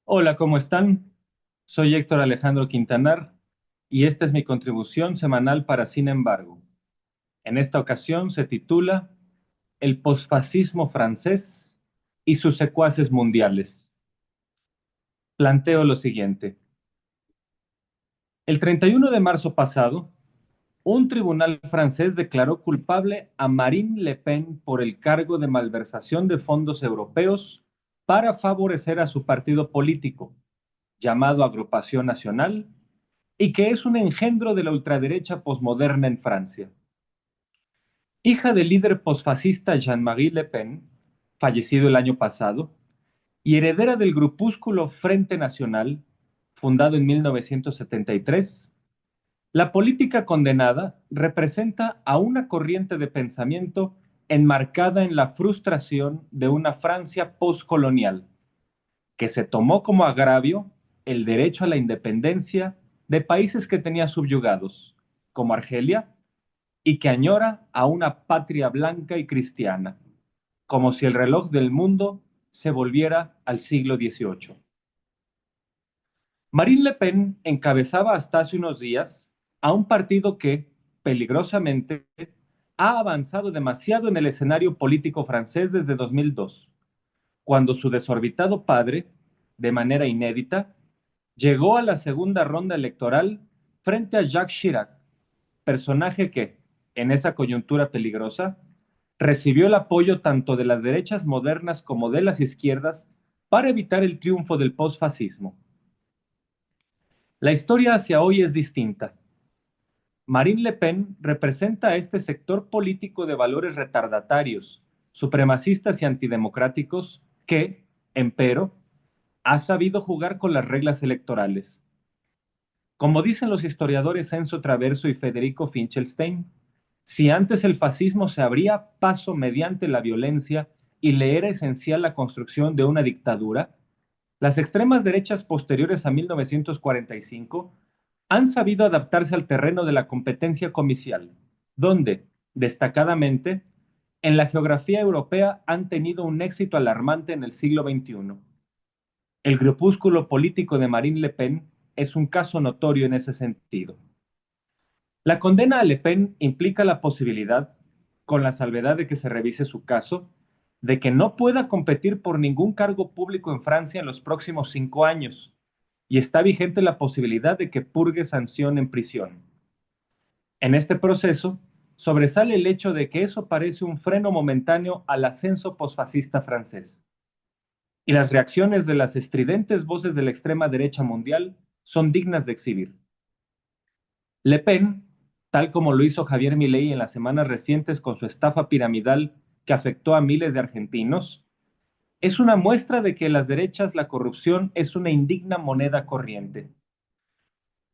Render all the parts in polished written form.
Hola, ¿cómo están? Soy Héctor Alejandro Quintanar y esta es mi contribución semanal para Sin embargo. En esta ocasión se titula El posfascismo francés y sus secuaces mundiales. Planteo lo siguiente. El 31 de marzo pasado, un tribunal francés declaró culpable a Marine Le Pen por el cargo de malversación de fondos europeos para favorecer a su partido político, llamado Agrupación Nacional, y que es un engendro de la ultraderecha posmoderna en Francia. Hija del líder posfascista Jean-Marie Le Pen, fallecido el año pasado, y heredera del grupúsculo Frente Nacional, fundado en 1973, la política condenada representa a una corriente de pensamiento enmarcada en la frustración de una Francia postcolonial, que se tomó como agravio el derecho a la independencia de países que tenía subyugados, como Argelia, y que añora a una patria blanca y cristiana, como si el reloj del mundo se volviera al siglo XVIII. Marine Le Pen encabezaba hasta hace unos días a un partido que, peligrosamente, ha avanzado demasiado en el escenario político francés desde 2002, cuando su desorbitado padre, de manera inédita, llegó a la segunda ronda electoral frente a Jacques Chirac, personaje que, en esa coyuntura peligrosa, recibió el apoyo tanto de las derechas modernas como de las izquierdas para evitar el triunfo del posfascismo. La historia hacia hoy es distinta. Marine Le Pen representa a este sector político de valores retardatarios, supremacistas y antidemocráticos que, empero, ha sabido jugar con las reglas electorales. Como dicen los historiadores Enzo Traverso y Federico Finchelstein, si antes el fascismo se abría paso mediante la violencia y le era esencial la construcción de una dictadura, las extremas derechas posteriores a 1945 han sabido adaptarse al terreno de la competencia comicial, donde, destacadamente, en la geografía europea han tenido un éxito alarmante en el siglo XXI. El grupúsculo político de Marine Le Pen es un caso notorio en ese sentido. La condena a Le Pen implica la posibilidad, con la salvedad de que se revise su caso, de que no pueda competir por ningún cargo público en Francia en los próximos 5 años, y está vigente la posibilidad de que purgue sanción en prisión. En este proceso, sobresale el hecho de que eso parece un freno momentáneo al ascenso posfascista francés, y las reacciones de las estridentes voces de la extrema derecha mundial son dignas de exhibir. Le Pen, tal como lo hizo Javier Milei en las semanas recientes con su estafa piramidal que afectó a miles de argentinos, es una muestra de que en las derechas la corrupción es una indigna moneda corriente,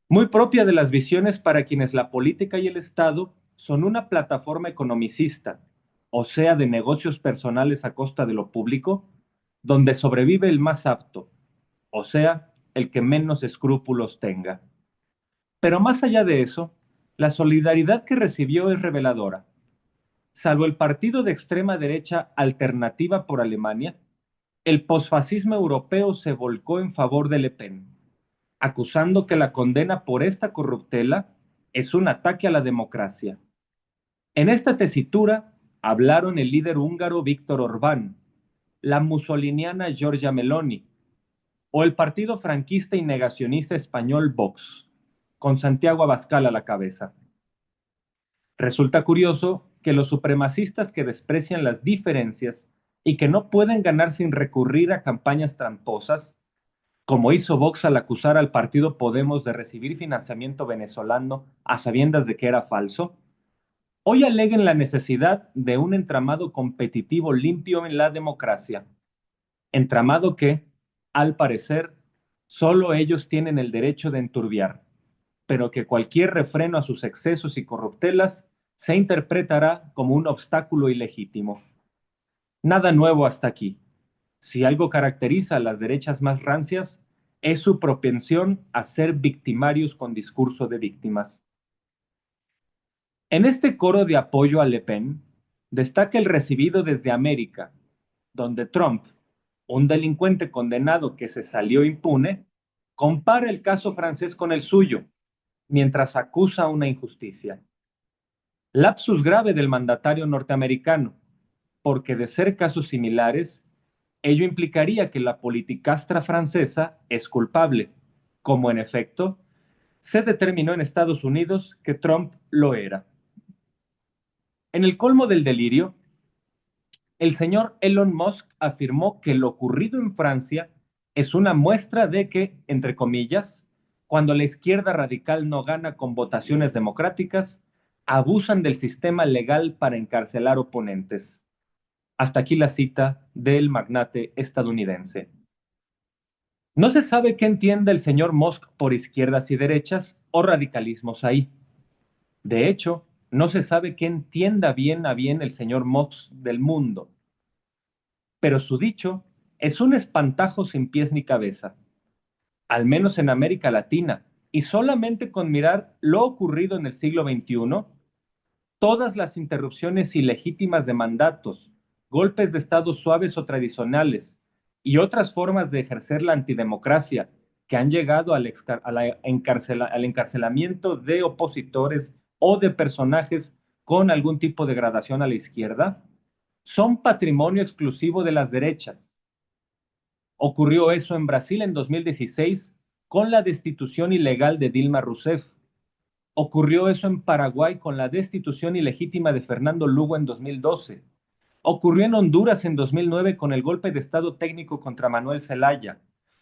muy propia de las visiones para quienes la política y el Estado son una plataforma economicista, o sea, de negocios personales a costa de lo público, donde sobrevive el más apto, o sea, el que menos escrúpulos tenga. Pero más allá de eso, la solidaridad que recibió es reveladora. Salvo el partido de extrema derecha Alternativa por Alemania, el posfascismo europeo se volcó en favor de Le Pen, acusando que la condena por esta corruptela es un ataque a la democracia. En esta tesitura hablaron el líder húngaro Víctor Orbán, la musoliniana Giorgia Meloni o el partido franquista y negacionista español Vox, con Santiago Abascal a la cabeza. Resulta curioso que los supremacistas que desprecian las diferencias y que no pueden ganar sin recurrir a campañas tramposas, como hizo Vox al acusar al partido Podemos de recibir financiamiento venezolano a sabiendas de que era falso, hoy aleguen la necesidad de un entramado competitivo limpio en la democracia, entramado que, al parecer, solo ellos tienen el derecho de enturbiar, pero que cualquier refreno a sus excesos y corruptelas se interpretará como un obstáculo ilegítimo. Nada nuevo hasta aquí. Si algo caracteriza a las derechas más rancias, es su propensión a ser victimarios con discurso de víctimas. En este coro de apoyo a Le Pen, destaca el recibido desde América, donde Trump, un delincuente condenado que se salió impune, compara el caso francés con el suyo, mientras acusa una injusticia. Lapsus grave del mandatario norteamericano, porque de ser casos similares, ello implicaría que la politicastra francesa es culpable, como en efecto se determinó en Estados Unidos que Trump lo era. En el colmo del delirio, el señor Elon Musk afirmó que lo ocurrido en Francia es una muestra de que, entre comillas, cuando la izquierda radical no gana con votaciones democráticas, abusan del sistema legal para encarcelar oponentes. Hasta aquí la cita del magnate estadounidense. No se sabe qué entiende el señor Musk por izquierdas y derechas o radicalismos ahí. De hecho, no se sabe qué entienda bien a bien el señor Musk del mundo, pero su dicho es un espantajo sin pies ni cabeza, al menos en América Latina, y solamente con mirar lo ocurrido en el siglo XXI, todas las interrupciones ilegítimas de mandatos, golpes de Estado suaves o tradicionales y otras formas de ejercer la antidemocracia que han llegado al encarcelamiento de opositores o de personajes con algún tipo de gradación a la izquierda, son patrimonio exclusivo de las derechas. Ocurrió eso en Brasil en 2016 con la destitución ilegal de Dilma Rousseff. Ocurrió eso en Paraguay con la destitución ilegítima de Fernando Lugo en 2012. Ocurrió en Honduras en 2009 con el golpe de Estado técnico contra Manuel Zelaya.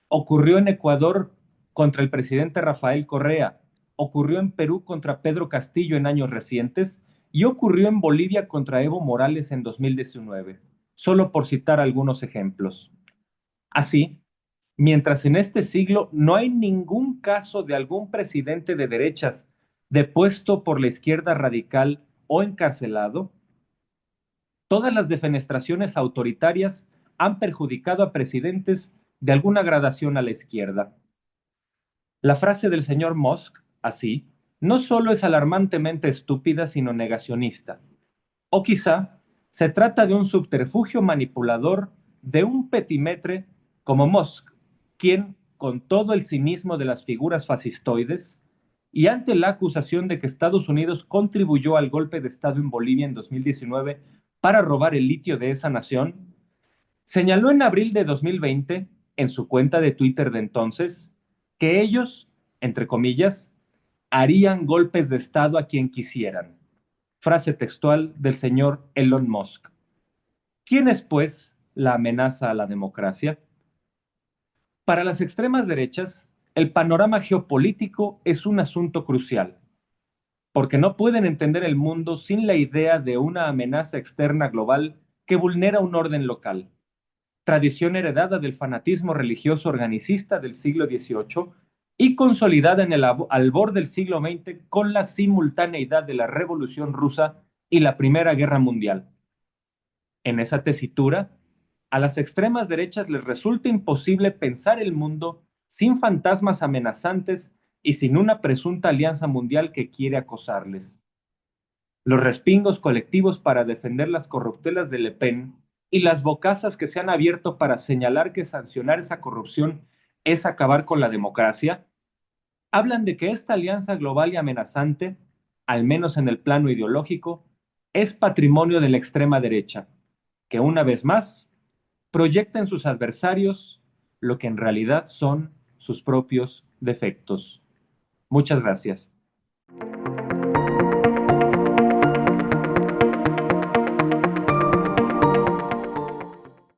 Ocurrió en Ecuador contra el presidente Rafael Correa. Ocurrió en Perú contra Pedro Castillo en años recientes y ocurrió en Bolivia contra Evo Morales en 2019, solo por citar algunos ejemplos. Así, mientras en este siglo no hay ningún caso de algún presidente de derechas depuesto por la izquierda radical o encarcelado, todas las defenestraciones autoritarias han perjudicado a presidentes de alguna gradación a la izquierda. La frase del señor Musk, así, no solo es alarmantemente estúpida, sino negacionista. O quizá se trata de un subterfugio manipulador de un petimetre como Musk, quien, con todo el cinismo de las figuras fascistoides, y ante la acusación de que Estados Unidos contribuyó al golpe de Estado en Bolivia en 2019 para robar el litio de esa nación, señaló en abril de 2020, en su cuenta de Twitter de entonces, que ellos, entre comillas, harían golpes de Estado a quien quisieran. Frase textual del señor Elon Musk. ¿Quién es, pues, la amenaza a la democracia? Para las extremas derechas, el panorama geopolítico es un asunto crucial, porque no pueden entender el mundo sin la idea de una amenaza externa global que vulnera un orden local, tradición heredada del fanatismo religioso organicista del siglo XVIII y consolidada en el albor del siglo XX con la simultaneidad de la Revolución Rusa y la Primera Guerra Mundial. En esa tesitura, a las extremas derechas les resulta imposible pensar el mundo sin fantasmas amenazantes y sin una presunta alianza mundial que quiere acosarles. Los respingos colectivos para defender las corruptelas de Le Pen y las bocazas que se han abierto para señalar que sancionar esa corrupción es acabar con la democracia, hablan de que esta alianza global y amenazante, al menos en el plano ideológico, es patrimonio de la extrema derecha, que una vez más proyecta en sus adversarios lo que en realidad son sus propios defectos. Muchas gracias.